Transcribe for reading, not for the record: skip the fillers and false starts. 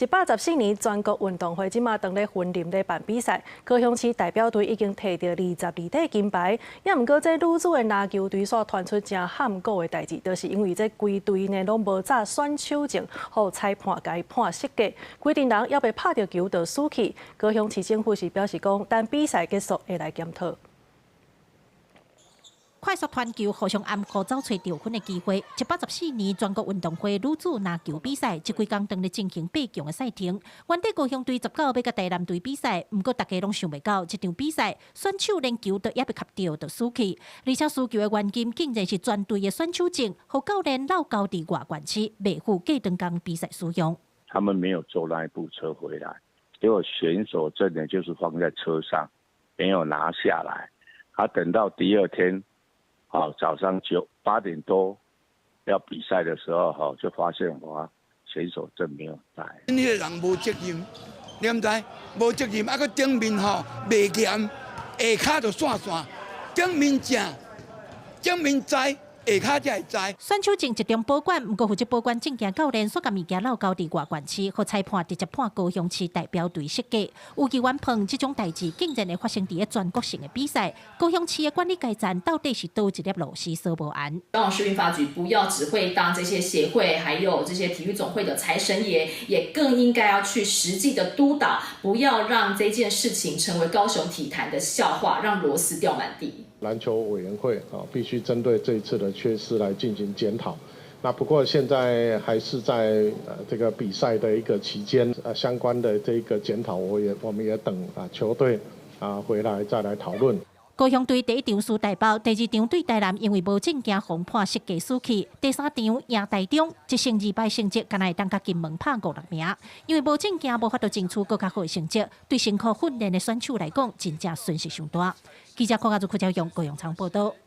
114年全国运动会即马当咧云林咧办比赛，高雄市代表队已经摕到22块金牌。也毋过，这女子的篮球队所传出真喊果的代志，就是因为这规队呢拢无早选手证，互裁判甲伊判失格，规定人要被拍到球就输去。高雄市政府是表示讲，等比赛结束会来检讨。 快速传球互相暗号找找得分的机会。114年全国运动会女子篮球比赛，这几天当日进行8强的赛程。原底高雄队19要甲台南队比赛，不过大家拢想袂到，这场比赛选手连球都也被卡到，就输去。而且输球的原因竟然是全队的选手证，和教练闹交伫外馆区，未付计长工比赛使用。他们没有坐那一部车回来，结果选手证呢就是放在车上，没有拿下来。他等到第二天。 早上8点多要比赛的时候，就发现选手证没有带。那个人无责任，你唔知？无责任，个顶面未严，下骹就散，顶面正，顶面在。 下骹才会知。选手证集中保管，不过负责保管证件教练所甲物件闹交伫外馆区，和裁判直接判高雄市代表队失格。有球员碰这种代志，竟然会发生伫全国性的比赛。高雄市的管理阶层到底是倒一粒螺丝说无安？高雄市运发局不要只会当这些协会还有这些体育总会的财神爷，也更应该要去实际的督导，不要让这件事情成为高雄体坛的笑话，让螺丝掉满地。 篮球委员会必须针对这一次的缺失来进行检讨。那不过现在还是在这个比赛的一个期间，相关的这个检讨，我们也等球队回来再来讨论。 高雄队第一场输大包，第二场对台南因为无证件红判失格输去，第三场赢台中，一胜2败成绩，敢若会当甲金门拍5-6名。因为无证件无法度争取更较好的成绩，对辛苦训练的选手来讲，真正损失上大。记者柯家族柯兆勇高雄场报道。